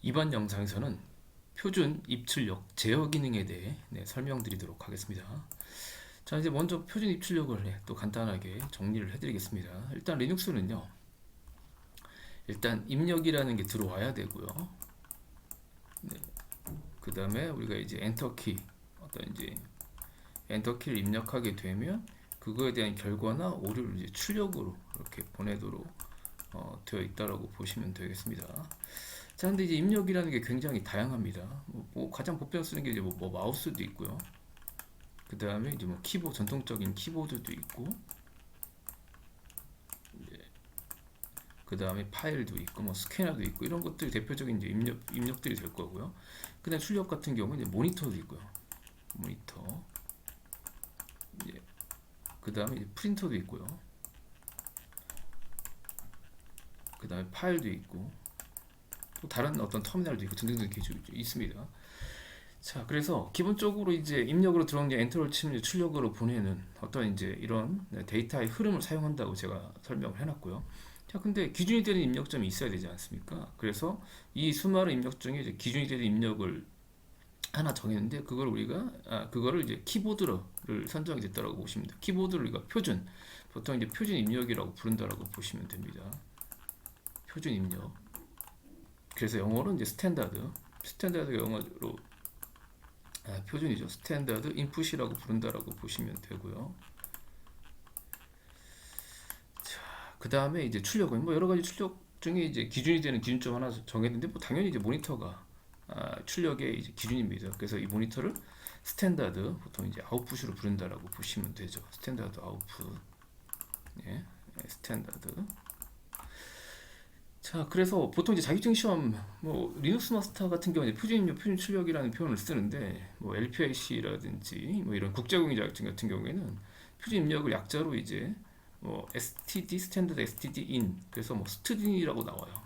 이번 영상에서는 표준 입출력 제어 기능에 대해 설명드리도록 하겠습니다. 자, 이제 먼저 표준 입출력을 또 간단하게 정리를 해드리겠습니다. 일단 리눅스는요, 일단 입력이라는 게 들어와야 되고요. 그 다음에 우리가 이제 엔터키, 어떤 이제 엔터키를 입력하게 되면 그거에 대한 결과나 오류를 이제 출력으로 이렇게 보내도록 되어 있다라고 보시면 되겠습니다. 자, 근데 이제 입력이라는 게 굉장히 다양합니다. 뭐 가장 보편 쓰는 게 이제 뭐 마우스도 있고요. 그 다음에 이제 뭐 키보드, 전통적인 키보드도 있고, 그 다음에 파일도 있고, 뭐 스캐너도 있고, 이런 것들이 대표적인 이제 입력들이 될 거고요. 그 다음에 출력 같은 경우는 이제 모니터도 있고요. 모니터. 그 다음에 이제 프린터도 있고요. 그 다음에 파일도 있고, 또 다른 어떤 터미널도 있고 등등등 기술이 있습니다. 자, 그래서 기본적으로 이제 입력으로 들어온 게 엔터를 치면 이제 출력으로 보내는 어떤 이제 이런 데이터의 흐름을 사용한다고 제가 설명을 해놨고요. 자, 근데 기준이 되는 입력점이 있어야 되지 않습니까? 그래서 이 수많은 입력 중에 이제 기준이 되는 입력을 하나 정했는데 그거를 이제 키보드를 선정이 됐다라고 보시면 돼요. 키보드를 우리가 표준, 보통 이제 표준 입력이라고 부른다라고 보시면 됩니다. 표준 입력. 그래서 영어로는 이제 스탠다드 영어로 표준이죠. 스탠다드 인풋이라고 부른다라고 보시면 되고요. 자, 그 다음에 이제 출력은 뭐 여러 가지 출력 중에 이제 기준이 되는 기준점 하나 정했는데 뭐 당연히 이제 모니터가 출력의 이제 기준입니다. 그래서 이 모니터를 스탠다드 보통 이제 아웃풋으로 부른다라고 보시면 되죠. 스탠다드 아웃풋. 예, 스탠다드. 자, 그래서 보통 이제 자격증 시험, 뭐 리눅스 마스터 같은 경우는 표준 입력, 표준 출력이라는 표현을 쓰는데, 뭐 LPIC라든지 뭐 이런 국제공인 자격증 같은 경우에는 표준 입력을 약자로 이제 뭐 STD 스탠다드 STD in, 그래서 뭐 STDin이라고 나와요.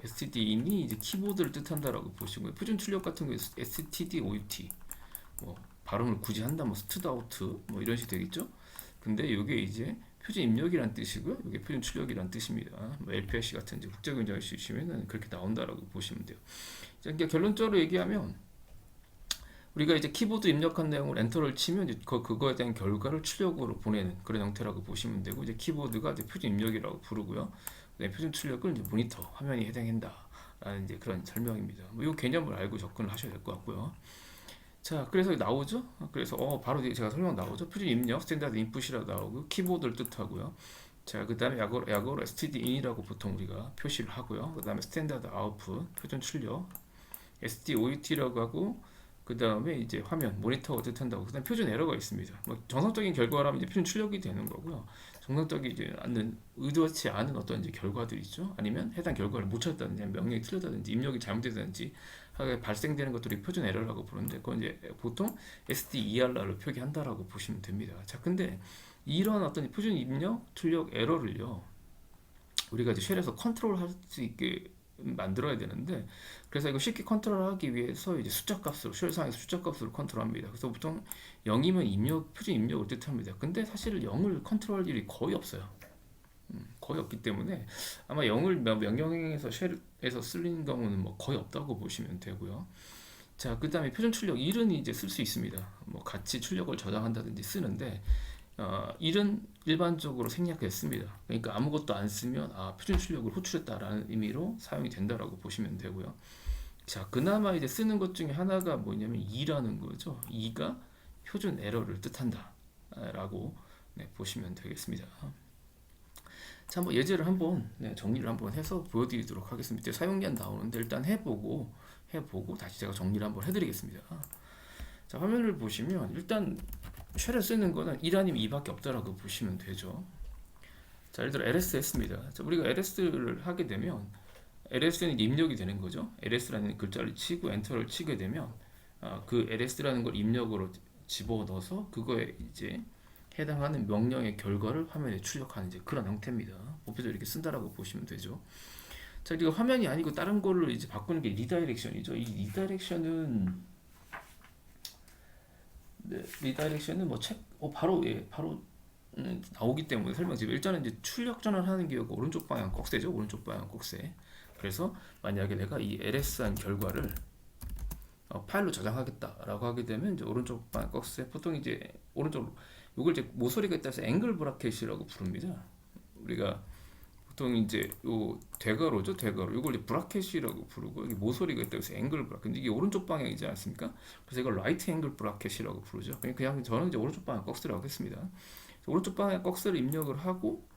STDin이 이제 키보드를 뜻한다라고 보시고요. 표준 출력 같은 경우에 STD OUT, 뭐 발음을 굳이 한다, 뭐 스트드 아우트, 뭐 이런 식이 되겠죠. 근데 이게 이제 표준 입력이란 뜻이고요. 이게 표준 출력이란 뜻입니다. 뭐 LPIC 같은 이제 국제공인 자격증 시면은 그렇게 나온다라고 보시면 돼요. 그러니까 결론적으로 얘기하면 우리가 이제 키보드 입력한 내용을 엔터를 치면 이제 그거에 대한 결과를 출력으로 보내는 그런 형태라고 보시면 되고, 이제 키보드가 이제 표준 입력이라고 부르고요. 표준 출력을 이제 모니터 화면이 해당한다라는 이제 그런 설명입니다. 뭐 이 개념을 알고 접근을 하셔야 될 것 같고요. 자, 그래서 나오죠. 그래서 바로 제가 설명 나오죠. 표준 입력 스탠다드 인풋이라고 나오고 키보드를 뜻하고요. 자, 그 다음에 약어로 stdin이라고 보통 우리가 표시를 하고요. 그 다음에 스탠다드 아웃풋 표준 출력 SDOUT라고 하고, 그 다음에 이제 화면 모니터가 뜻한다고. 그 다음 표준 에러가 있습니다. 뭐 정상적인 결과라면 이제 표준 출력이 되는 거고요. 정상적이지 않는, 의도치 않은 어떤 이제 결과들이 있죠. 아니면 해당 결과를 못 찾았다든지 명령이 틀렸다든지 입력이 잘못됐다든지 하게 발생되는 것들이 표준 에러라고 부르는데, 그건 이제 보통 SDER로 표기한다라고 보시면 됩니다. 자, 근데 이런 어떤 표준 입력, 출력 에러를요, 우리가 이제 쉘에서 컨트롤할 수 있게 만들어야 되는데, 그래서 이거 쉽게 컨트롤하기 위해서 이제 숫자 값으로, 쉘상에서 숫자 값으로 컨트롤합니다. 그래서 보통 0이면 입력, 표준 입력을 뜻합니다. 근데 사실 0을 컨트롤할 일이 거의 없어요. 거의 없기 때문에 아마 0을 명령에서 쉘에서 쓰는 경우는 뭐 거의 없다고 보시면 되고요. 자, 그 다음에 표준 출력 1은 이제 쓸 수 있습니다. 뭐 같이 출력을 저장한다든지 쓰는데, 1은 일반적으로 생략했습니다. 그러니까 아무것도 안 쓰면 표준 출력을 호출했다라는 의미로 사용이 된다라고 보시면 되고요. 자, 그나마 이제 쓰는 것 중에 하나가 뭐냐면 2라는 거죠. 2가 표준 에러를 뜻한다라고 보시면 되겠습니다. 자, 뭐 예제를 한번 정리를 한번 해서 보여드리도록 하겠습니다. 사용량 나오는데 일단 해보고 다시 제가 정리를 한번 해드리겠습니다. 자, 화면을 보시면 일단 쉘을 쓰는 거는 1 아니면 2밖에 없다라고 보시면 되죠. 자, 예를 들어 ls 했습니다. 자, 우리가 ls를 하게 되면 ls는 입력이 되는 거죠. ls라는 글자를 치고 엔터를 치게 되면 그 ls라는 걸 입력으로 집어넣어서 그거에 이제 해당하는 명령의 결과를 화면에 출력하는 이제 그런 형태입니다. 보편적으로 이렇게 쓴다라고 보시면 되죠. 자, 이거 화면이 아니고 다른 걸로 이제 바꾸는 게 리다이렉션이죠. 이 리다이렉션은 뭐 바로 나오기 때문에 설명드리면, 일단은 이제 출력 전환하는 게 오른쪽 방향 꺽쇠죠. 오른쪽 방향 꺽쇠. 그래서 만약에 내가 이 LS한 결과를 파일로 저장하겠다라고 하게 되면 이제 오른쪽 박스에 보통 이제 오른쪽 이걸 이제 모서리가 있다서 앵글 브라켓이라고 부릅니다. 우리가 보통 이제 요 대괄호죠, 대괄호. 이걸 이제 브라켓이라고 부르고 여기 모서리가 있다고 해서 앵글 브라켓. 근데 이게 오른쪽 방향이지 않습니까? 그래서 이걸 라이트 앵글 브라켓이라고 부르죠. 그냥 저는 이제 오른쪽 방향 박스라고 했습니다. 오른쪽 방향 박스를 입력을 하고,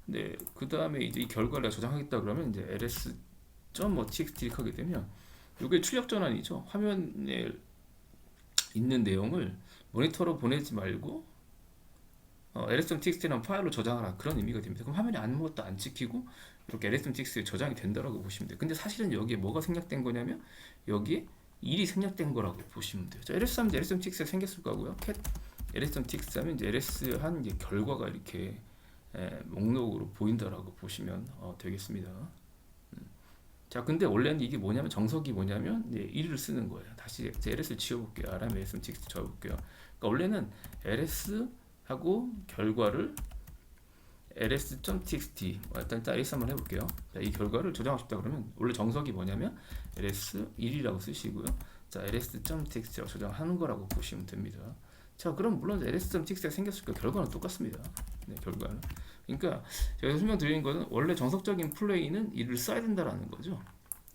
네, 그 다음에 이제 이 결과를 저장하겠다 그러면 이제 ls.txt 하게 되면 이게 출력 전환이죠. 화면에 있는 내용을 모니터로 보내지 말고 ls.txt라는 파일로 저장하라, 그런 의미가 됩니다. 그럼 화면에 아무것도 안 찍히고 이렇게 ls.txt에 저장이 된다라고 보시면 돼요. 근데 사실은 여기에 뭐가 생략된 거냐면 여기에 일이 생략된 거라고 보시면 돼요. 자, ls 하면 ls.txt가 생겼을 거고요. cat ls.txt 하면 이제 ls 한 이제 결과가 이렇게 목록으로 보인다라고 보시면 되겠습니다. 자, 근데 원래는 이게 뭐냐면 정석이 뭐냐면 이제 1을 쓰는 거예요. 다시 ls를 지워볼게요. rm ls.txt 지워볼게요. 그러니까 원래는 ls 하고 결과를 ls.txt 일단 ls 한번 해볼게요. 자, 이 결과를 저장하고 싶다 그러면 원래 정석이 뭐냐면 ls1이라고 쓰시고요. 자, ls.txt라고 저장하는 거라고 보시면 됩니다. 자, 그럼 물론 ls.txt가 생겼으니까 결과는 똑같습니다. 네, 결과는. 그러니까 제가 설명드리는 것은 원래 정석적인 플레이는 이를 써야 된다라는 거죠.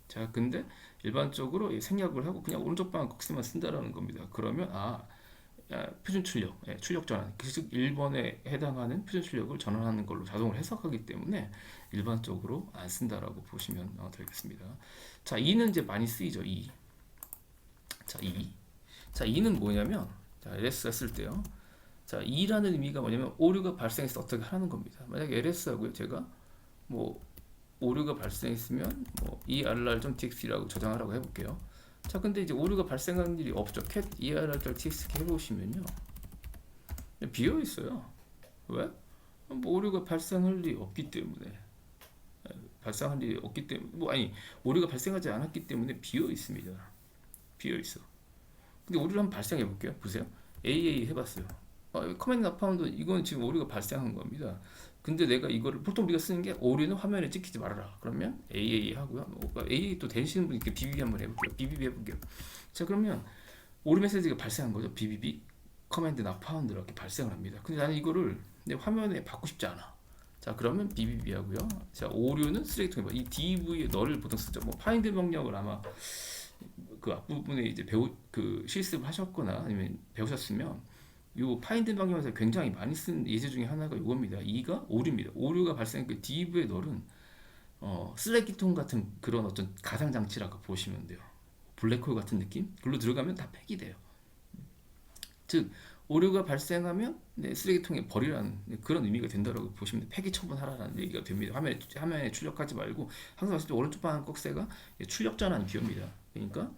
자, 근데 일반적으로 생략을 하고 그냥 오른쪽 방향 꺽쇠만 쓴다라는 겁니다. 그러면 표준 출력, 출력 전환, 즉 1번에 해당하는 표준 출력을 전환하는 걸로 자동으로 해석하기 때문에 일반적으로 안 쓴다라고 보시면 되겠습니다. 자, 2는 이제 많이 쓰이죠. 2. 자, 2. 자, 2는 뭐냐면 자, LS가 쓸 때요. 자, 2라는 의미가 뭐냐면 오류가 발생해서 어떻게 하는 겁니다. 만약에 LS하고요, 제가 뭐 오류가 발생했으면 뭐 err.txt라고 저장하라고 해볼게요. 자, 근데 이제 오류가 발생하는 일이 없죠. cat err.txt 해보시면요, 비어 있어요. 왜? 뭐 오류가 발생할 일이 없기 때문에, 발생할 일이 없기 때문에, 오류가 발생하지 않았기 때문에 비어 있습니다. 비어 있어. 근데 오류를 한번 발생해 볼게요. 보세요. AA 해봤어요. 커맨드 나파운드 이건 지금 오류가 발생한 겁니다. 근데 내가 이거를 보통 우리가 쓰는 게 오류는 화면에 찍히지 말아라. 그러면 AA 하고요. AA 또 되시는 분 이렇게 BBB 한번 해볼게요. BBB 해볼게요. 자, 그러면 오류 메시지가 발생한 거죠. BBB 커맨드 나파운드 이렇게 발생을 합니다. 근데 나는 이거를 내 화면에 받고 싶지 않아. 자, 그러면 BBB 하고요. 자, 오류는 쓰레기통에 이 DV의 너를 보통 쓰죠. 뭐 파인드 명령을 아마 그 앞부분에 이제 실습을 하셨거나 아니면 배우셨으면 요 파인드 방향에서 굉장히 많이 쓴 예제 중에 하나가 이겁니다. 2가 오류입니다. 오류가 발생한 그 div의 널은 쓰레기통 같은 그런 어떤 가상 장치라고 보시면 돼요. 블랙홀 같은 느낌? 글로 들어가면 다 팩이 돼요. 즉 오류가 발생하면 쓰레기통에 버리라는 그런 의미가 된다고 보시면 돼요. 폐기 처분하라는 얘기가 됩니다. 화면에 출력하지 말고 항상 봤을 때 오른쪽 방향 꺽쇠가 출력 전환 기호입니다. 그러니까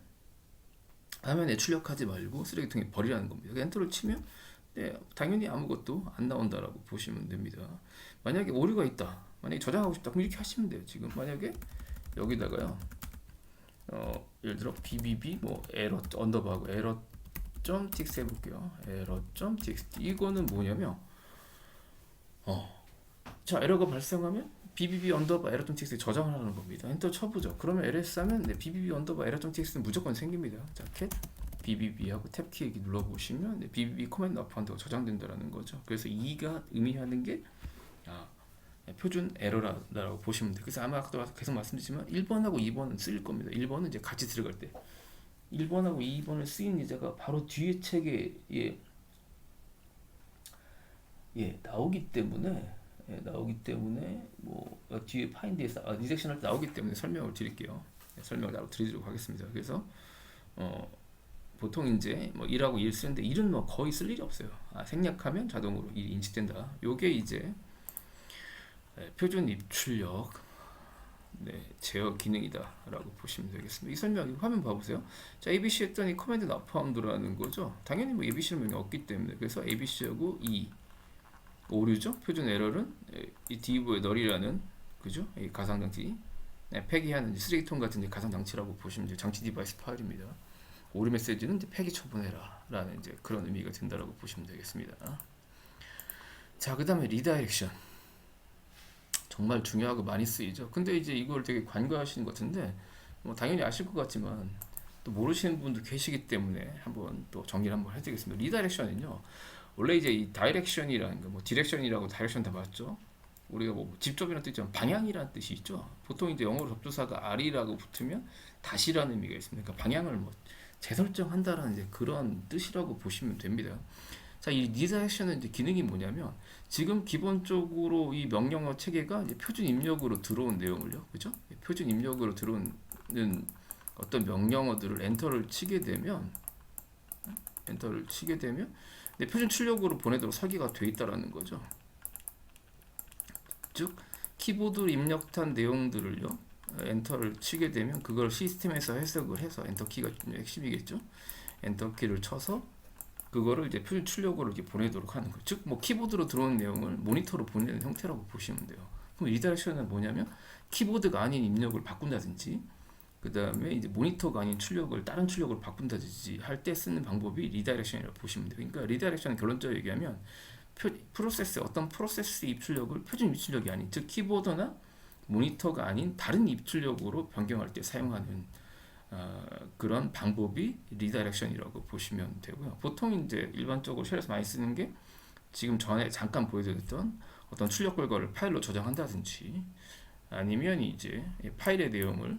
화면에 출력하지 말고 쓰레기통에 버리라는 겁니다. 엔터를 치면 당연히 아무것도 안 나온다라고 보시면 됩니다. 만약에 오류가 있다, 만약에 저장하고 싶다, 그럼 이렇게 하시면 돼요. 지금 만약에 여기다가요, 예를 들어 bbb 뭐 에러 언더바하고 error.txt 해볼게요. error.txt 이거는 뭐냐면 자, 에러가 발생하면 bbb 언더바 error.txt 저장을 하는 겁니다. 엔터 쳐보죠. 그러면 ls 하면 bbb 언더바 error.txt는 무조건 생깁니다. 자, cat bbb하고 탭키 여기 눌러보시면 bbb 커맨드 나파운드가 저장된다라는 거죠. 그래서 2가 의미하는 게 표준 에러라고 보시면 돼요. 그래서 아마 아까도 계속 말씀드리지만 1번하고 2번은 쓰일 겁니다. 1번은 이제 같이 들어갈 때 1번하고 2번을 쓰인 예제가 바로 뒤에 책에 나오기 때문에 뭐 뒤에 파인드에서 리젝션 할 때 나오기 때문에 설명을 드릴게요. 설명을 드리도록 하겠습니다. 그래서 보통 이제 뭐 1하고 1 쓰는데 1은 뭐 거의 쓸 일이 없어요. 생략하면 자동으로 1이 인식된다. 요게 이제 표준 입출력 제어 기능이다라고 보시면 되겠습니다. 이 설명 화면 봐보세요. 자, ABC 했더니 커맨드 나파운드라는 거죠. 당연히 뭐 ABC는 명이 없기 때문에 그래서 ABC하고 오류죠. 표준 에러는 이 div의 널이라는 그죠? 이 가상 장치 폐기하는 쓰레기통 같은 가상 장치라고 보시면 돼요. 장치 디바이스 파일입니다. 오류 메시지는 이제 폐기 처분해라 라는 이제 그런 의미가 된다라고 보시면 되겠습니다. 자, 그 다음에 리다이렉션. 정말 중요하고 많이 쓰이죠. 근데 이제 이걸 되게 관과하시는 것 같은데 뭐 당연히 아실 것 같지만 또 모르시는 분도 계시기 때문에 한번 또 정리를 한번 해드리겠습니다. 리다이렉션은요, 원래 이제 이 다이렉션이라는 거, 뭐 디렉션이라고 다이렉션 다 맞죠? 우리가 뭐 직접이라는 뜻이지만 방향이라는 뜻이 있죠. 보통 이제 영어로 접두사가 are라고 붙으면 다시라는 의미가 있습니다. 그러니까 방향을 뭐 재설정한다라는 이제 그런 뜻이라고 보시면 됩니다. 자, 이 리다이렉션은 이제 기능이 뭐냐면 지금 기본적으로 이 명령어 체계가 이제 표준 입력으로 들어온 내용을요, 그죠? 표준 입력으로 들어오는 어떤 명령어들을 엔터를 치게 되면 표준 출력으로 보내도록 설계가 돼 있다라는 거죠. 즉 키보드 입력한 내용들을요, 엔터를 치게 되면 그걸 시스템에서 해석을 해서 엔터 키가 핵심이겠죠. 엔터 키를 쳐서 그거를 이제 표준 출력으로 이렇게 보내도록 하는 거. 즉 뭐 키보드로 들어온 내용을 모니터로 보내는 형태라고 보시면 돼요. 그럼 리다이렉션은 뭐냐면 키보드가 아닌 입력을 바꾼다든지, 그 다음에 이제 모니터가 아닌 출력을 다른 출력으로 바꾼다든지 할 때 쓰는 방법이 리다이렉션이라고 보시면 돼요. 그러니까 리다이렉션은 결론적으로 얘기하면 어떤 프로세스 입출력을 표준 입출력이 아닌, 즉 키보드나 모니터가 아닌 다른 입출력으로 변경할 때 사용하는 그런 방법이 리다이렉션이라고 보시면 되고요. 보통 이제 일반적으로 쉘에서 많이 쓰는 게 지금 전에 잠깐 보여드렸던 어떤 출력 결과를 파일로 저장한다든지, 아니면 이제 파일의 내용을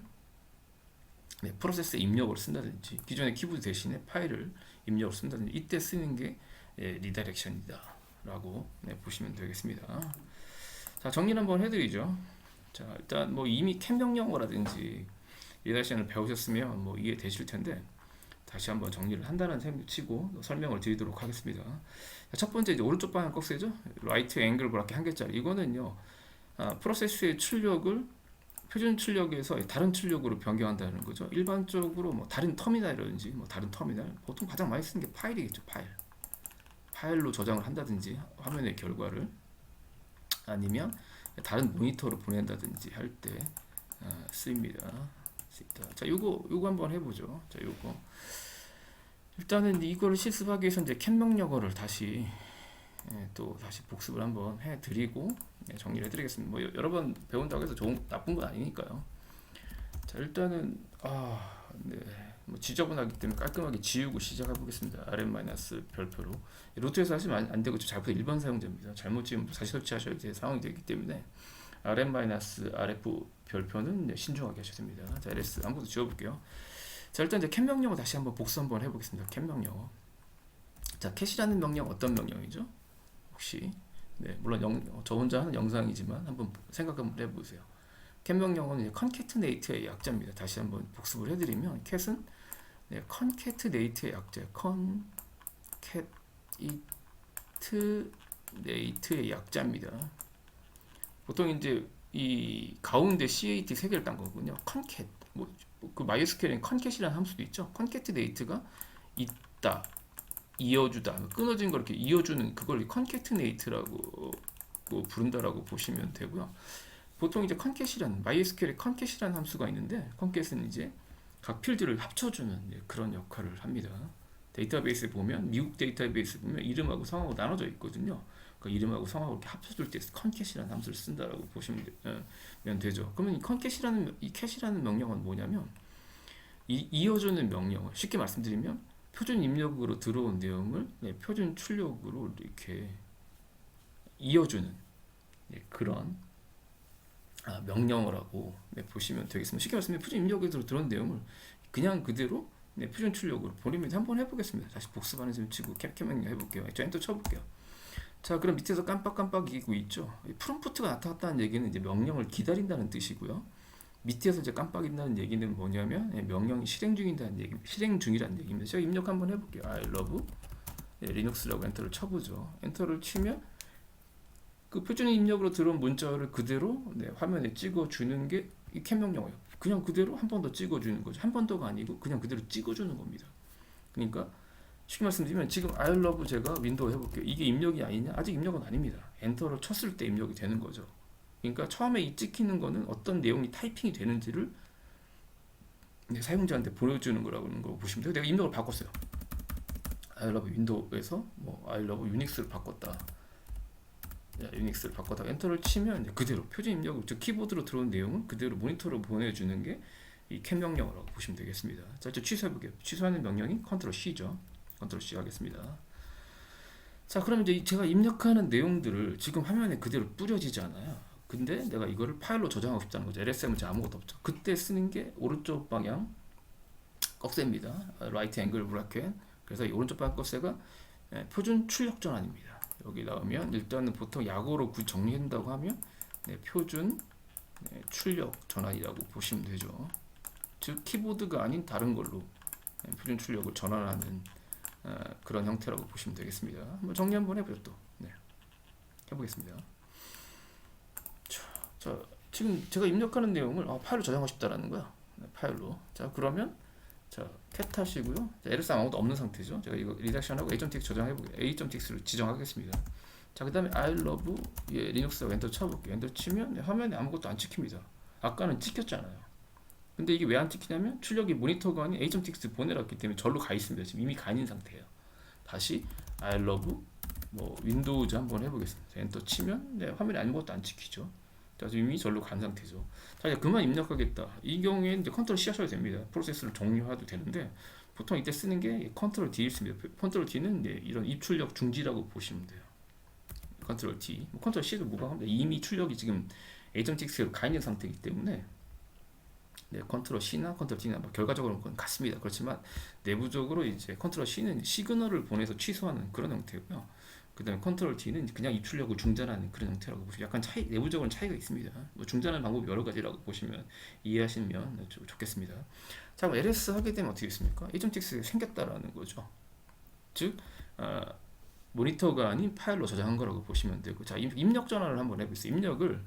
프로세스에 입력을 쓴다든지, 기존의 키보드 대신에 파일을 입력을 쓴다든지, 이때 쓰는 게 리다이렉션이다 라고 보시면 되겠습니다. 자, 정리를 한번 해드리죠. 자, 일단 뭐 이미 캔 명령어라든지 리다이렉션을 배우셨으면 뭐 이해되실 텐데 다시 한번 정리를 한다는 셈 치고 설명을 드리도록 하겠습니다. 자, 첫 번째 이제 오른쪽 방향 꺽쇠죠. 라이트 앵글 브라켓 한 개짜리. 이거는요, 프로세스의 출력을 표준 출력에서 다른 출력으로 변경한다는 거죠. 일반적으로 뭐 다른 터미널이라든지 뭐 다른 터미널, 보통 가장 많이 쓰는 게 파일이겠죠. 파일로 저장을 한다든지 화면의 결과를, 아니면 다른 모니터로 보낸다든지 할 때 쓰입니다. 자, 요거 한번 해보죠. 자, 요거 일단은 이거를 실습하기 위해서 이제 캔 명령어를 다시 또 다시 복습을 한번 해드리고 정리를 해드리겠습니다. 뭐 여러 번 배운다고 해서 나쁜 건 아니니까요. 자, 일단은 뭐 지저분하기 때문에 깔끔하게 지우고 시작해 보겠습니다. RM- 별표로 루트에서 하시면 안 되고 잘못 일반 사용자입니다. 잘못 지우면 다시 설치하셔야 될 상황이 되기 때문에 RM-RF 별표는 신중하게 하셔야 됩니다. 자, ls 아무것도 지워볼게요. 자, 일단 이제 캔 명령어 다시 한번 복수 한번 해보겠습니다. 캔 명령어. 자, 캣이라는 명령 어떤 명령이죠? 혹시 물론 저 혼자 하는 영상이지만 한번 생각 한번 해보세요. 캣 명령어는 컨캐트네이트의 약자입니다. 다시 한번 복습을 해드리면 캣은 컨캐트네이트의 약자예요. 컨캐트네이트의 약자입니다. 보통 이제 이 가운데 CAT 세 개를 딴 거군요. 컨캣, 그 MySQL엔 컨캣이라는 함수도 있죠. 컨캐트네이트가 있다, 이어주다, 끊어진 걸 이렇게 이어주는 그걸 컨캐트네이트라고 부른다라고 보시면 되고요. 보통 이제 컨캣이라는 MySQL에 컨캣이라는 함수가 있는데, 컨캣은 이제 각 필드를 합쳐주는 그런 역할을 합니다. 데이터베이스에 보면, 미국 데이터베이스 보면 이름하고 성하고 나눠져 있거든요. 그 이름하고 성하고 이렇게 합쳐줄 때 컨캣이라는 함수를 쓴다라고 보시면 되죠. 그러면 이 캣이라는 명령은 뭐냐면, 이어주는 명령을 쉽게 말씀드리면 표준 입력으로 들어온 내용을 표준 출력으로 이렇게 이어주는 그런 명령어라고 보시면 되겠습니다. 쉽게 말씀드리면 표준 입력으로 들어온 내용을 그냥 그대로 표준 출력으로 보내면서 한번 해보겠습니다. 다시 복습하는 셈 치고 캡 명령 해볼게요. 저 엔터 쳐볼게요. 자, 그럼 밑에서 깜빡깜빡이고 있죠. 프롬프트가 나타났다는 얘기는 이제 명령을 기다린다는 뜻이고요. 밑에서 이제 깜빡인다는 얘기는 뭐냐면 명령이 실행 중이라는 얘기입니다. 제가 입력 한번 해볼게요. I love 리눅스라고 엔터를 쳐보죠. 엔터를 치면 그 표준 입력으로 들어온 문자를 그대로 화면에 찍어주는 게 이 캔 명령어예요. 그냥 그대로 한 번 더 찍어주는 거죠. 한 번 더가 아니고 그냥 그대로 찍어주는 겁니다. 그러니까 쉽게 말씀드리면 지금 I love 제가 윈도우 해볼게요. 이게 입력이 아니냐? 아직 입력은 아닙니다. 엔터를 쳤을 때 입력이 되는 거죠. 그러니까 처음에 이 찍히는 거는 어떤 내용이 타이핑이 되는지를 사용자한테 보여주는 거라는 거 보시면 돼요. 내가 입력을 바꿨어요. I love 윈도우에서 I love 유닉스를 바꿨다. 유닉스를 바꿔다가 엔터를 치면 이제 그대로 표준 입력, 즉 키보드로 들어온 내용은 그대로 모니터로 보내주는 게 이 캡 명령어라고 보시면 되겠습니다. 자, 이제 취소해볼게요. 취소하는 명령이 컨트롤 C죠. 컨트롤 C 하겠습니다. 자, 그럼 이제 제가 입력하는 내용들을 지금 화면에 그대로 뿌려지지 않아요. 근데 내가 이거를 파일로 저장하고 싶다는 거죠. LSM은 아무것도 없죠. 그때 쓰는 게 오른쪽 방향 꺽쇠입니다. 라이트 앵글 브라켓. 그래서 이 오른쪽 방향 꺽쇠가 표준 출력 전환입니다. 여기 나오면 일단은 보통 약어로 정리한다고 하면 표준 출력 전환이라고 보시면 되죠. 즉 키보드가 아닌 다른 걸로 표준 출력을 전환하는 그런 형태라고 보시면 되겠습니다. 한번 정리 한번 해보죠. 또 해보겠습니다. 자, 지금 제가 입력하는 내용을 파일로 저장하고 싶다라는 거야. 파일로. 자, 그러면 자, cat 하시고요. 자, LS 아무것도 없는 상태죠. 제가 이거 리덕션하고 a.txt 저장해보게요. a.tx를 지정하겠습니다. 자, 그 다음에 I love 리눅스라고 엔터 쳐볼게요. 엔터 치면 화면에 아무것도 안 찍힙니다. 아까는 찍혔잖아요. 근데 이게 왜 안 찍히냐면 출력이 모니터가 아닌 a.txt 보내놨기 때문에 절로 가 있습니다. 지금 이미 가 있는 상태예요. 다시 I love 윈도우즈 한번 해보겠습니다. 엔터 치면 화면에 아무것도 안 찍히죠. 자, 지금 이미 절로 간 상태죠. 자, 이제 그만 입력하겠다. 이 경우에는 이제 컨트롤 C 하셔도 됩니다. 프로세스를 종료해도 되는데 보통 이때 쓰는 게 컨트롤 D 있습니다. 컨트롤 D는 이런 입출력 중지라고 보시면 돼요. 컨트롤 D, 컨트롤 C도 무방합니다. 이미 출력이 지금 a.tx로 가 있는 상태이기 때문에 컨트롤 C나 컨트롤 D나 결과적으로는 그건 같습니다. 그렇지만 내부적으로 이제 컨트롤 C는 시그널을 보내서 취소하는 그런 형태고요. 그 다음에 컨트롤 D는 그냥 입출력을 중단하는 그런 형태라고 보시면 약간 내부적으로는 차이가 있습니다. 중단하는 방법이 여러 가지라고 보시면 이해하시면 좋겠습니다. 자, 그럼 LS 하게 되면 어떻게 됐습니까? a.tx가 생겼다라는 거죠. 즉 모니터가 아닌 파일로 저장한 거라고 보시면 되고, 자, 입력 전환을 한번 해보겠습니다. 입력을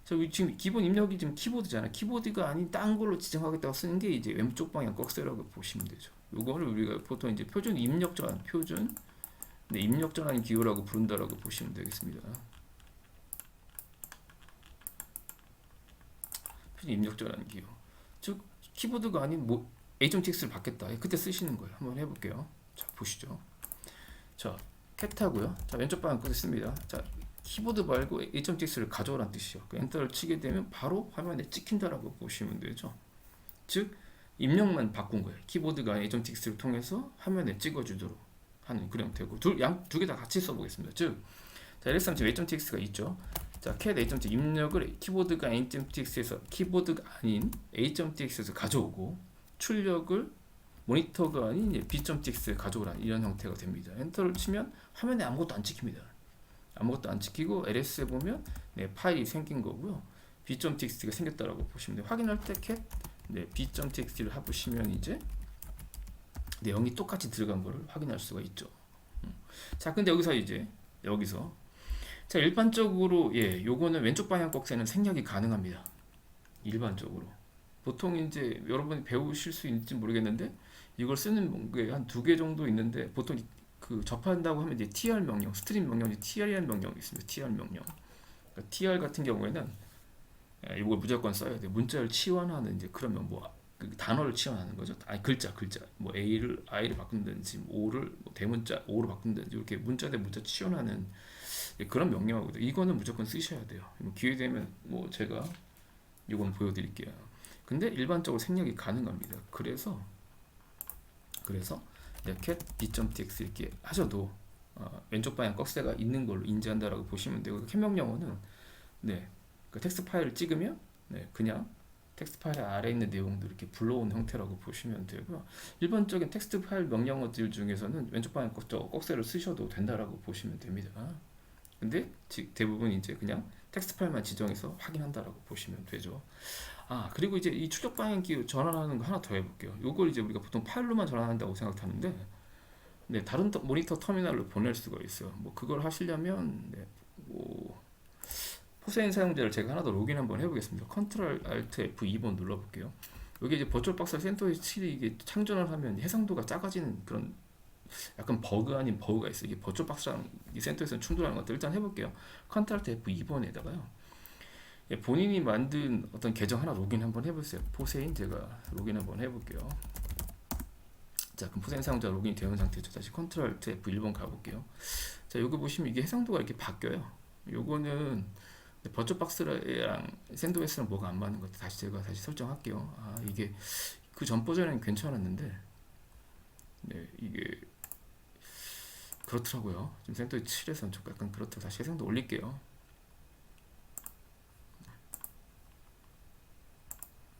지금 기본 입력이 지금 키보드잖아요. 키보드가 아닌 딴 걸로 지정하겠다고 쓰는 게 이제 왼쪽 방향 꺽쇠라고 보시면 되죠. 요거를 우리가 보통 이제 표준 입력 전환, 입력 전환 기호라고 부른다라고 보시면 되겠습니다. 표준 입력 전환 기호. 즉 키보드가 아닌 a.tx를 받겠다. 그때 쓰시는 거예요. 한번 해볼게요. 자, 보시죠. 자, cat-하고요. 자, 왼쪽 방향 꺽쇠 씁니다. 자, 키보드 말고 a.tx를 가져오라는 뜻이요. 엔터를 치게 되면 바로 화면에 찍힌다라고 보시면 되죠. 즉 입력만 바꾼 거예요. 키보드가 a.tx를 통해서 화면에 찍어주도록 하는 그런 형태고, 두 개 다 같이 써보겠습니다. 즉, 자, LS 지금 a.tx가 있죠. 자, cat a.tx 입력을 키보드가 a.tx에서 키보드가 아닌 a.tx에서 가져오고 출력을 모니터가 아닌 b.tx에 가져오라 이런 형태가 됩니다. 엔터를 치면 화면에 아무것도 안 찍힙니다. 아무것도 안 찍히고 LS에 보면 파일이 생긴 거고요. b.tx가 생겼다라고 보시면 돼요. 확인할 때 cat b.tx를 해보시면 이제 내용이 똑같이 들어간 거를 확인할 수가 있죠. 자, 근데 여기서 자, 일반적으로 요거는 왼쪽 방향 꺽쇠는 생략이 가능합니다. 일반적으로 보통 이제 여러분이 배우실 수 있는지 모르겠는데 이걸 쓰는 게 한 2개 정도 있는데 보통 접한다고 하면 이제 tr 명령, 스트림 명령이 tr이라는 명령이 있습니다. tr 명령. 그러니까 tr 같은 경우에는 이걸 무조건 써야 돼요. 문자를 치환하는 이제 그러면 단어를 치환하는 거죠. 아니 글자 a를 i를 바꾼다든지 o를 대문자 o로 바꾼다든지 이렇게 문자 대 문자 치환하는 그런 명령하거든요. 이거는 무조건 쓰셔야 돼요. 기회 되면 제가 이건 보여드릴게요. 근데 일반적으로 생략이 가능합니다. 그래서 cat b.tx 이렇게 하셔도 왼쪽 방향 꺽쇠가 있는 걸로 인지한다라고 보시면 되고, cat 명령어는 그 텍스트 파일을 찍으면 그냥 텍스트 파일 아래에 있는 내용들 이렇게 불러온 형태라고 보시면 되고요. 일반적인 텍스트 파일 명령어들 중에서는 왼쪽 방향 꺽쇠를 쓰셔도 된다라고 보시면 됩니다. 근데 대부분 이제 그냥 텍스트 파일만 지정해서 확인한다라고 보시면 되죠. 그리고 이제 이 출력 방향 기호 전환하는 거 하나 더 해볼게요. 요걸 이제 우리가 보통 파일로만 전환한다고 생각하는데, 다른 모니터 터미널로 보낼 수가 있어요. 그걸 하시려면, 포세인 사용자를 제가 하나 더 로그인 한번 해보겠습니다. Ctrl Alt F2번 눌러볼게요. 여기 이제 버추얼박스 센터에 이게 창전을 하면 해상도가 작아지는 그런 약간 버그 아닌 버그가 있어요. 이게 버추얼박스랑 이 센터에서 충돌하는 것들 일단 해볼게요. Ctrl Alt F2번에다가요. 본인이 만든 어떤 계정 하나 로그인 한번 해보세요. 포세인 제가 로그인 한번 해볼게요. 자, 그럼 포세인 사용자 로그인 되는 상태죠. 다시 Ctrl Alt F1번 가볼게요. 자, 여기 보시면 이게 해상도가 이렇게 바뀌어요. 요거는 버처박스랑 샌드웨스랑 뭐가 안 맞는 것 다시 제가 다시 설정할게요. 이게 그 전 버전에는 괜찮았는데 네, 이게 그렇더라고요. 지금 샌드위치 7에서는 좀 약간 그렇다고 다시 해상도 올릴게요.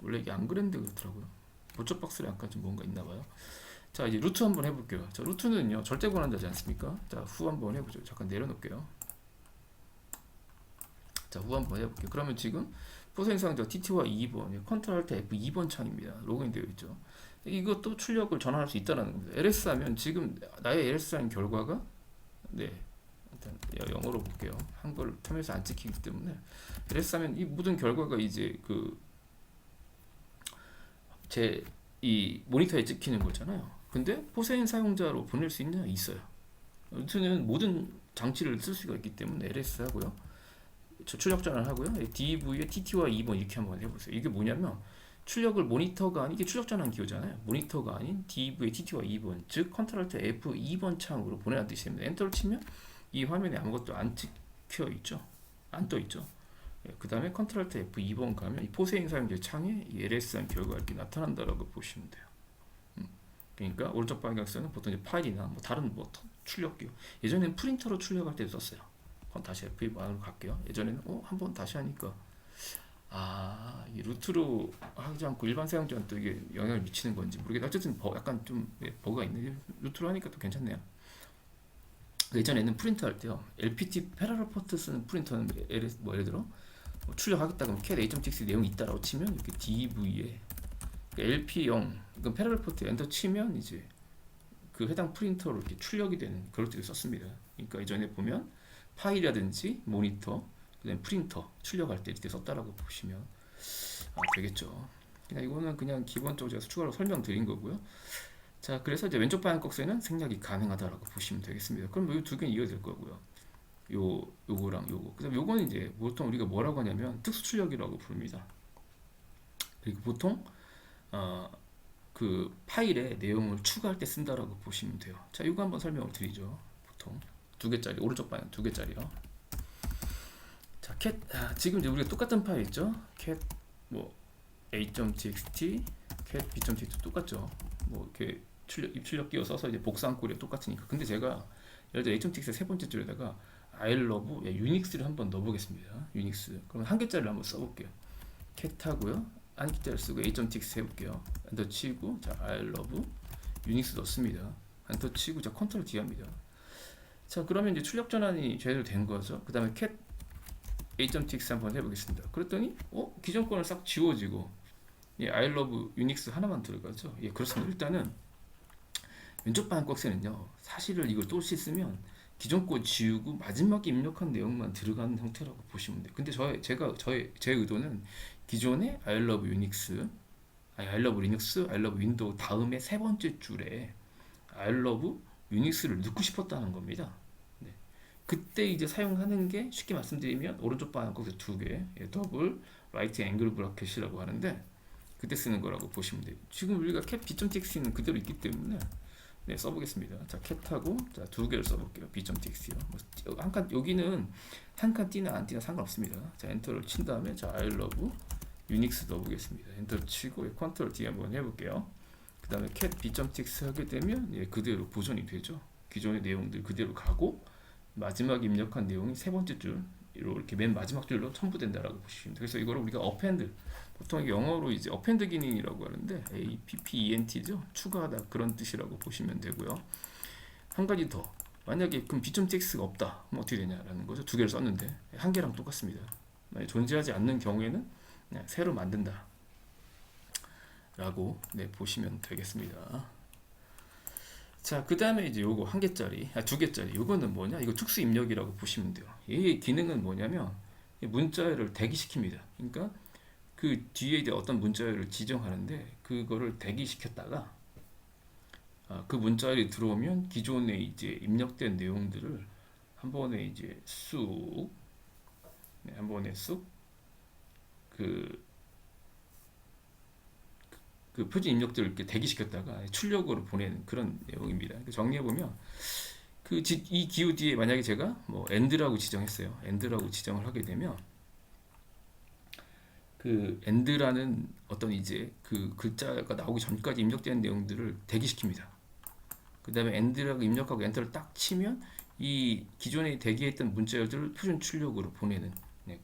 원래 이게 안 그랬는데 그렇더라고요. 버처박스에 약간 좀 뭔가 있나 봐요. 자, 이제 루트 한번 해볼게요. 자, 루트는요 절대 권한자지 않습니까? 자, 후 한번 해보죠. 잠깐 내려놓을게요. 자, 후 한번 해볼게요. 그러면 지금 포세인 상자 TT와 2번, 컨트롤 알트 F2번 창입니다. 로그인 되어 있죠. 이것도 출력을 전환할 수 있다는 겁니다. LS 하면 지금 나의 LS라는 결과가 네, 일단 영어로 볼게요. 한글 텀에서 안 찍히기 때문에 LS 하면 이 모든 결과가 이제 그 제 이 모니터에 찍히는 거잖아요. 근데 포세인 사용자로 보낼 수 있냐? 있어요. 루트는 모든 장치를 쓸 수가 있기 때문에 LS 하고요. 출력 전환을 하고요. DV에 TT와 2번 이렇게 한번 해보세요. 이게 뭐냐면 출력을 모니터가 아닌 이게 출력 전환 기호잖아요. 모니터가 아닌 DV에 TT와 2번 즉 컨트롤 알트 F2번 창으로 보내는 뜻입니다. 엔터를 치면 이 화면에 아무것도 안 찍혀 있죠. 안 떠 있죠. 그 다음에 컨트롤 알트 F2번 가면 이 포세인 사용자 창에 이 LS한 결과가 이렇게 나타난다라고 보시면 돼요. 그러니까 오른쪽 방향성은 보통 이제 파일이나 뭐 다른 뭐 출력기요. 예전에는 프린터로 출력할 때도 썼어요. 그럼 다시 F2번으로 갈게요. 예전에는 한번 다시 하니까 이 루트로 하지 않고 일반 사용자는 또 이게 영향을 미치는 건지 모르겠다. 어쨌든 약간 좀 버그가 있네. 루트로 하니까 또 괜찮네요. 예전에는 프린터 할 때요. LPT 패러럴 포트 쓰는 프린터는 예를 들어 뭐 출력하겠다 그러면 cat A.txt 내용이 있다라고 치면 이렇게 DV에 LP0 이건 패러럴 포트 엔터 치면 이제 그 해당 프린터로 이렇게 출력이 되는 그럴 때도 썼습니다. 그러니까 예전에 보면 파일이라든지 모니터, 그다음 프린터 출력할 때 이렇게 썼다라고 보시면 되겠죠. 그냥 이거는 그냥 기본적으로 제가 추가로 설명드린 거고요. 자, 그래서 이제 왼쪽 방향 꺽쇠는 생략이 가능하다라고 보시면 되겠습니다. 그럼 이 두 개는 이어질 거고요. 요거랑 요거. 그다음 요거는 이제 보통 우리가 뭐라고 하냐면 특수 출력이라고 부릅니다. 그리고 보통 그 파일에 내용을 추가할 때 쓴다라고 보시면 돼요. 자, 이거 한번 설명을 드리죠. 보통 두 개짜리 오른쪽 방향 두 개짜리요. 자, cat 지금 이제 우리가 똑같은 파일 있죠? cat 뭐 a.txt, cat b.txt 똑같죠? 뭐 이렇게 입출력 끼워 써서 이제 복사한꼴이 똑같으니까. 근데 제가 예를 들어 a.txt 세 번째 줄에다가 I love 유닉스를 한번 넣어보겠습니다. 유닉스. 그럼 한 개짜리를 한번 써볼게요. cat 하고요. 한 개짜리 쓰고 a.txt 해볼게요. 엔터 치고 자 I love 유닉스 넣습니다. 엔터 치고 자 컨트롤 D 합니다. 자, 그러면 이제 출력 전환이 제대로 된 거죠. 그 다음에 cat a.txt 한번 해보겠습니다. 그랬더니 기존 거는 싹 지워지고 I love 유닉스 하나만 들어가죠. 그렇습니다. 일단은 왼쪽 방향 꺽쇠는요, 사실은 이걸 또 씻으면 기존 거 지우고 마지막에 입력한 내용만 들어가는 형태라고 보시면 돼요. 근데 제 의도는 기존의 I love 유닉스, I love 리눅스, I love 윈도우 다음에 세 번째 줄에 I love 유닉스를 넣고 싶었다는 겁니다. 네. 그때 이제 사용하는 게 쉽게 말씀드리면 오른쪽 방향 꺽쇠 두 개, 더블 라이트 앵글 브라켓이라고 하는데 그때 쓰는 거라고 보시면 돼요. 지금 우리가 cat b.txt는 그대로 있기 때문에 네, 써보겠습니다. 자, cat하고 자, 두 개를 써볼게요. b.txt요. 한 칸 여기는 한 칸 띄나 안 띄나 상관없습니다. 자, 엔터를 친 다음에 자, I love 유닉스 넣어보겠습니다. 엔터를 치고 컨트롤 D 한번 해볼게요. 그 다음에 cat b.txt 하게 되면 그대로 보존이 되죠. 기존의 내용들 그대로 가고 마지막 입력한 내용이 세 번째 줄 이렇게 맨 마지막 줄로 첨부된다라고 보시면 돼요. 그래서 이거를 우리가 append 보통 영어로 이제 append 기능이라고 하는데 append죠. 추가하다 그런 뜻이라고 보시면 되고요. 한 가지 더 만약에 그럼 b.txt가 없다 그럼 어떻게 되냐라는 거죠. 두 개를 썼는데 한 개랑 똑같습니다. 만약 존재하지 않는 경우에는 새로 만든다 라고 보시면 되겠습니다. 자, 그 다음에 이제 요거 한 개짜리, 두 개짜리, 요거는 뭐냐? 이거 특수 입력이라고 보시면 돼요. 이 기능은 뭐냐면 문자열을 대기시킵니다. 그러니까 그 뒤에 이제 어떤 문자열을 지정하는데 그거를 대기시켰다가 그 문자열이 들어오면 기존에 이제 입력된 내용들을 한 번에 이제 한 번에 그 표준 입력들을 이렇게 대기시켰다가 출력으로 보내는 그런 내용입니다. 정리해 보면 이 기호 뒤에 만약에 제가 뭐 end라고 지정했어요. end라고 지정을 하게 되면 그 end라는 어떤 이제 그 글자가 나오기 전까지 입력된 내용들을 대기시킵니다. 그 다음에 end라고 입력하고 엔터를 딱 치면 이 기존에 대기했던 문자열들을 표준 출력으로 보내는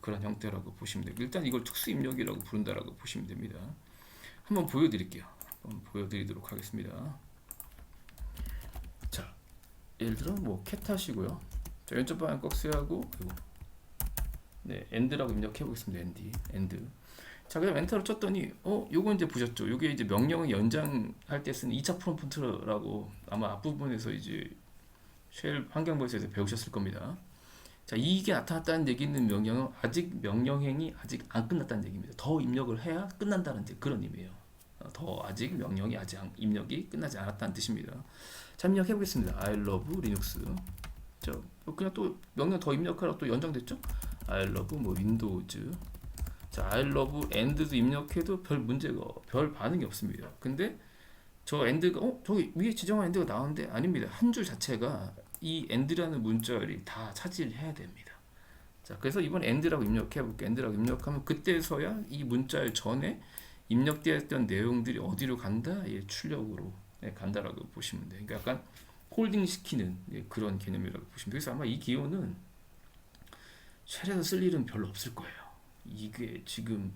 그런 형태라고 보시면 돼요. 일단 이걸 특수 입력이라고 부른다라고 보시면 됩니다. 한번 보여드릴게요. 한번 보여드리도록 하겠습니다. 자, 예를 들어 뭐 cat 하시고요. 자, 왼쪽 방향 꺽쇠하고 end라고 입력해 보겠습니다. end. 자, 그다음 엔터를 쳤더니 요거 이제 보셨죠? 요게 이제 명령을 연장할 때 쓰는 2차 프롬프트라고 아마 앞부분에서 이제 쉘 환경부에서 배우셨을 겁니다. 자, 이게 나타났다는 얘기는 명령은 명령행이 아직 안 끝났다는 얘기입니다. 더 입력을 해야 끝난다는 그런 의미예요. 더 아직 명령이 입력이 끝나지 않았다는 뜻입니다. 자, 입력해 보겠습니다. I love Linux. 자, 그냥 또 명령 더 입력하라고 또 연장됐죠? I love 뭐 윈도우즈. 자, I love end도 입력해도 별 반응이 없습니다. 근데 저 end가 저기 위에 지정한 end가 나오는데 아닙니다. 한 줄 자체가 이 end라는 문자열이 다 차지해야 됩니다. 자, 그래서 이번 end라고 입력해 볼게요. end라고 입력하면 그때서야 이 문자열 전에 입력되었던 내용들이 어디로 간다? 출력으로 간다라고 보시면 돼요. 그러니까 약간 홀딩 시키는 그런 개념이라고 보시면 돼요. 그래서 아마 이 기호는 쉘에서 쓸 일은 별로 없을 거예요. 이게 지금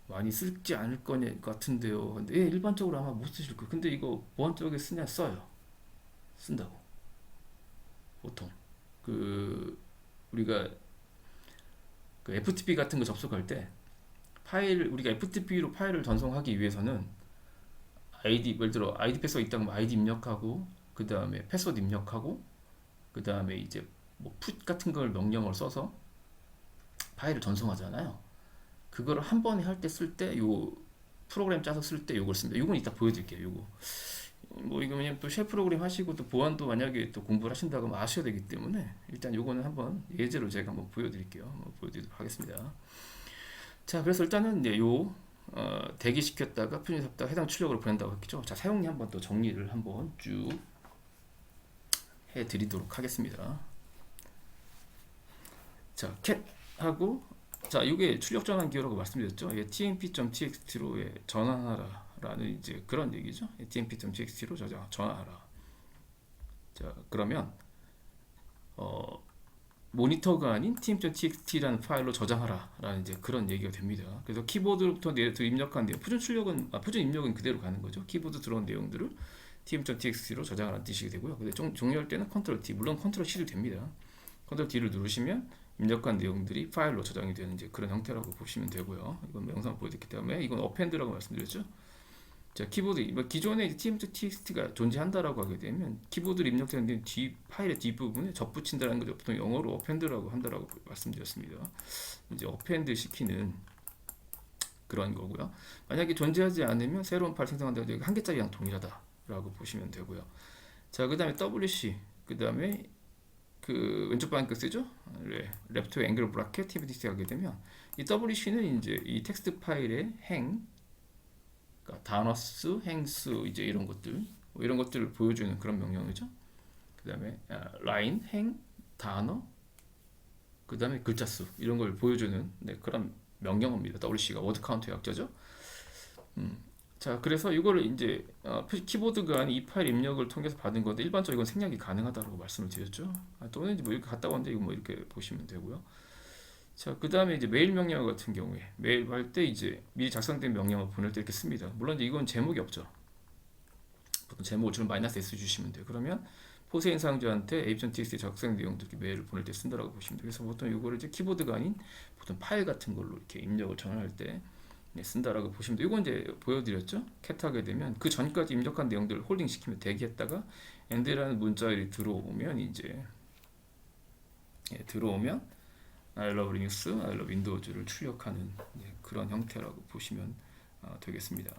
많이 쓰지 않을 것 같은데요. 근데 일반적으로 아마 못 쓰실 거예요. 근데 이거 보안 쪽에 쓰냐? 써요. 쓴다고. 보통 우리가 그 FTP 같은 거 접속할 때 우리가 FTP로 파일을 전송하기 위해서는 예를 들어 ID 패스워드 있다고 하면 ID 입력하고 그 다음에 패스워드 입력하고 그 다음에 이제 뭐 put 같은 걸 명령을 써서 파일을 전송하잖아요. 그거를 한 번에 할 때 쓸 때 요 프로그램 짜서 쓸 때 요걸 씁니다. 요건 이따 보여드릴게요. 요거 뭐 이거 왜냐면 또 쉘 프로그램 하시고 또 보안도 만약에 또 공부를 하신다고 하면 아셔야 되기 때문에 일단 요거는 한번 예제로 제가 한번 보여드릴게요. 한번 보여드리도록 하겠습니다. 자, 그래서 일단은 이제 대기시켰다가 표준 잡다가 해당 출력으로 보낸다고 했죠. 자, 사용리 한번 또 정리를 한번 쭉 해드리도록 하겠습니다. 자, cat 하고 자, 이게 출력 전환 기호라고 말씀드렸죠. tmp.txt로 전환하라라는 이제 그런 얘기죠. tmp.txt로 전환하라. 자, 그러면 모니터가 아닌 tm.txt라는 파일로 저장하라라는 이제 그런 얘기가 됩니다. 그래서 키보드부터 입력한 내용, 표준 입력은 그대로 가는 거죠. 키보드 들어온 내용들을 tm.txt로 저장하라는 뜻이 되고요. 근데 종료할 때는 컨트롤 D, 물론 컨트롤 C도 됩니다. 컨트롤 D를 누르시면 입력한 내용들이 파일로 저장이 되는 이제 그런 형태라고 보시면 되고요. 이건 영상 보여드렸기 때문에 이건 어펜드라고 말씀드렸죠. 자, 키보드 기존에 tm.txt가 존재한다라고 하게 되면 키보드를 입력되는 파일의 뒷부분에 접붙인다는 거죠. 보통 영어로 어펜드라고 한다라고 말씀드렸습니다. 이제 어펜드 시키는 그런 거고요. 만약에 존재하지 않으면 새로운 파일 생성한다는 한 개짜리랑 동일하다라고 보시면 되고요. 자, 그다음에 WC, 그다음에 그 왼쪽 방향 쓰죠? 레프트 앵글 브라켓 tbtxt 하게 되면 이 WC는 이제 이 텍스트 파일의 그러니까 단어 수, 행수 이제 이런 것들 이런 것들을 보여주는 그런 명령이죠. 그다음에 라인, 행, 단어, 그다음에 글자 수 이런 걸 보여주는 그런 명령어입니다. WC가 워드 카운트의 약자죠. 자, 그래서 이거를 이제 키보드가 아닌 이 파일 입력을 통해서 받은 건데 일반적으로 이건 생략이 가능하다고 말씀을 드렸죠. 또는 이제 뭐 이렇게 갔다 왔는데 이거 뭐 이렇게 보시면 되고요. 자, 그 다음에 이제 메일 명령 같은 경우에 메일 할 때 이제 미리 작성된 명령을 보낼 때 이렇게 씁니다. 물론 이제 이건 제목이 없죠. 보통 제목을 주로 -s 주시면 돼요. 그러면 포세인 상주한테 app.txt 작성 내용들 이렇게 메일을 보낼 때 쓴다라고 보시면 돼요. 그래서 보통 이거를 이제 키보드가 아닌 보통 파일 같은 걸로 이렇게 입력을 전환할 때 쓴다라고 보시면 돼요. 이건 이제 보여드렸죠. cat 하게 되면 그 전까지 입력한 내용들을 홀딩 시키면 대기했다가 end라는 문자열이 들어오면 이제 I love Linux, I love Windows를 출력하는 그런 형태라고 보시면 되겠습니다.